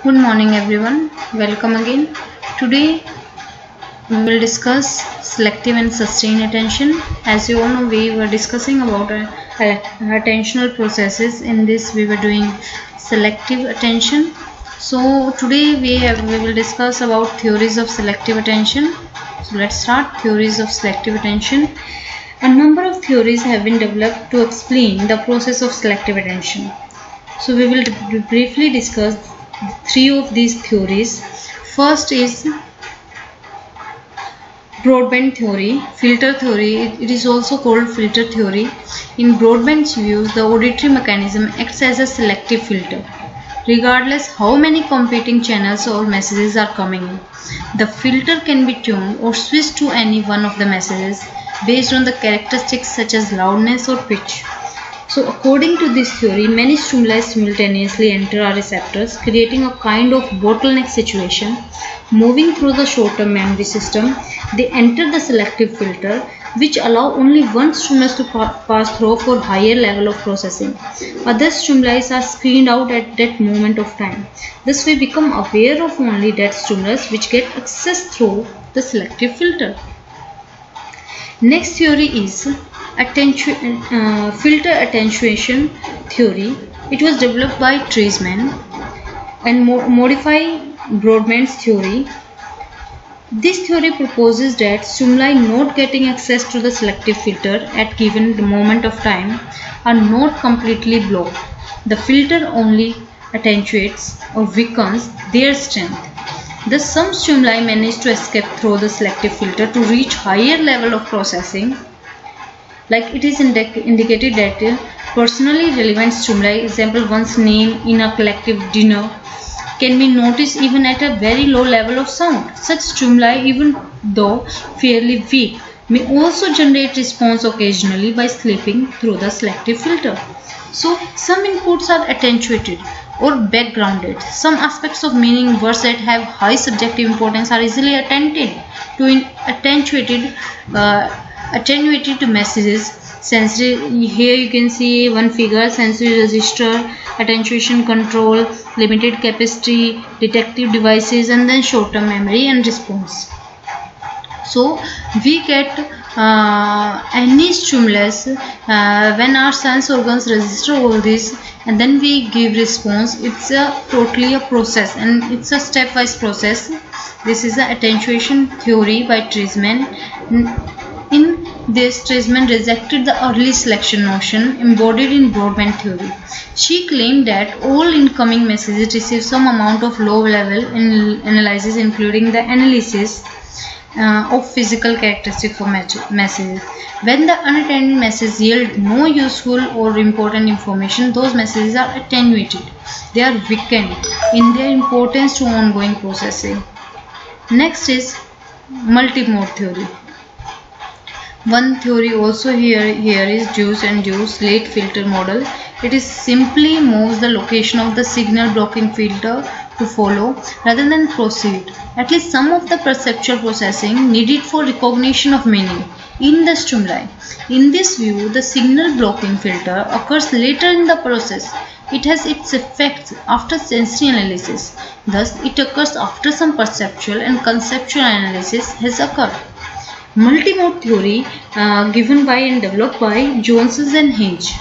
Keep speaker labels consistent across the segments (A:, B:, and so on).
A: Good morning everyone. Welcome again. Today we will discuss selective and sustained attention. As you all know, we were discussing about attentional processes. In this we were doing selective attention. So today we will discuss about theories of selective attention. So let's start. Theories of selective attention. A number of theories have been developed to explain the process of selective attention. So we will briefly discuss three of these theories. First is Broadband theory, filter theory. It is also called filter theory. In Broadband's views, the auditory mechanism acts as a selective filter. Regardless how many competing channels or messages are coming in, the filter can be tuned or switched to any one of the messages based on the characteristics such as loudness or pitch. So according to this theory, many stimuli simultaneously enter our receptors, creating a kind of bottleneck situation. Moving through the short-term memory system, they enter the selective filter, which allow only one stimulus to pass through for higher level of processing. Other stimuli are screened out at that moment of time. Thus we become aware of only that stimulus which get access through the selective filter. Next theory is filter attenuation theory. It was developed by Treisman and modify Broadband's theory. This theory proposes that stimuli not getting access to the selective filter at given moment of time are not completely blocked. The filter only attenuates or weakens their strength. Thus, some stimuli manage to escape through the selective filter to reach higher level of processing. Like it is indicated that personally relevant stimuli, example one's name in a collective dinner, can be noticed even at a very low level of sound. Such stimuli, even though fairly weak, may also generate response occasionally by slipping through the selective filter. So some inputs are attenuated or backgrounded. Some aspects of meaning words that have high subjective importance are easily attenuated to messages. Sensory, here you can see one figure: sensory register, attenuation control, limited capacity, detective devices, and then short-term memory and response. So we get any stimulus when our sense organs register all this, and then we give response. It's totally a process, and it's a stepwise process. This is the attenuation theory by Treisman. In this, Treisman rejected the early selection notion embodied in Broadband theory. She claimed that all incoming messages receive some amount of low-level analysis, including the analysis of physical characteristics for messages. When the unattended messages yield no useful or important information, those messages are attenuated. They are weakened in their importance to ongoing processing. Next is multimode theory. One theory also here is Juice and Juice late filter model. It is simply moves the location of the signal blocking filter to follow rather than proceed. At least some of the perceptual processing needed for recognition of meaning in the stimuli. In this view, the signal blocking filter occurs later in the process. It has its effects after sensory analysis. Thus, it occurs after some perceptual and conceptual analysis has occurred. Multimode theory given by and developed by Johnson and Hinge.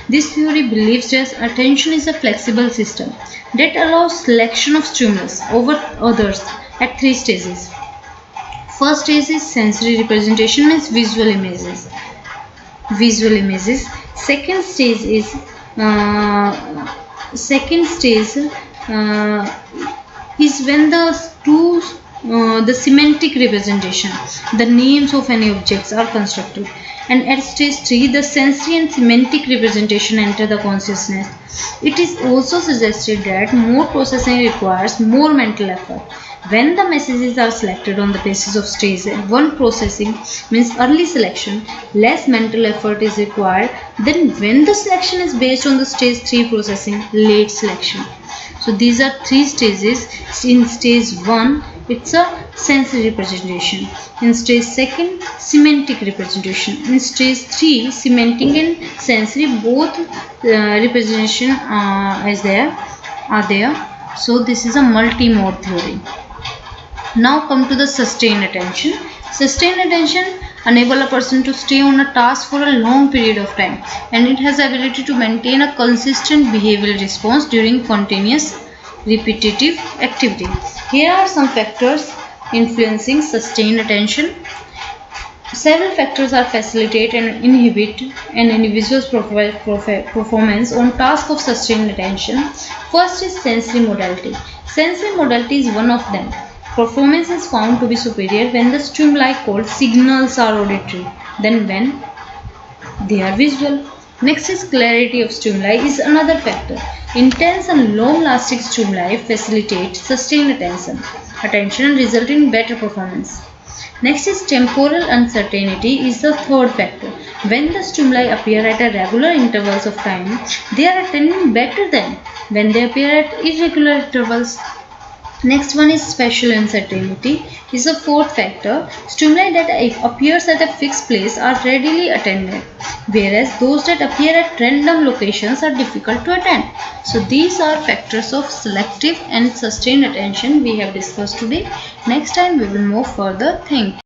A: This theory believes that attention is a flexible system that allows selection of stimulus over others at three stages. First stage is sensory representation, means visual images. Second stage is when the semantic representation, the names of any objects are constructed, and at stage 3 the sensory and semantic representation enter the consciousness. It is also suggested that more processing requires more mental effort. When the messages are selected on the basis of stage 1 processing, means early selection, less mental effort is required than when the selection is based on the stage 3 processing, late selection. So these are three stages. In stage 1, it's a sensory representation. In stage 2, semantic representation. In stage 3, semantic and sensory both representation is there. are there. So this is a multi-mode theory. Now come to the sustained attention. Sustained attention enable a person to stay on a task for a long period of time, and it has the ability to maintain a consistent behavioral response during continuous repetitive activity. Here are some factors influencing sustained attention. Several factors are facilitate and inhibit an individual's performance on task of sustained attention. First is sensory modality. Sensory modality is one of them. Performance is found to be superior when the stimuli called signals are auditory than when they are visual. Next is clarity of stimuli is another factor. Intense and long-lasting stimuli facilitate sustained attention and result in better performance. Next is temporal uncertainty is the third factor. When the stimuli appear at regular intervals of time, they are attending better than when they appear at irregular intervals. Next one is spatial uncertainty is the fourth factor. Stimuli that appears at a fixed place are readily attended, whereas those that appear at random locations are difficult to attend. So these are factors of selective and sustained attention we have discussed today. Next time we will move further. Thank you.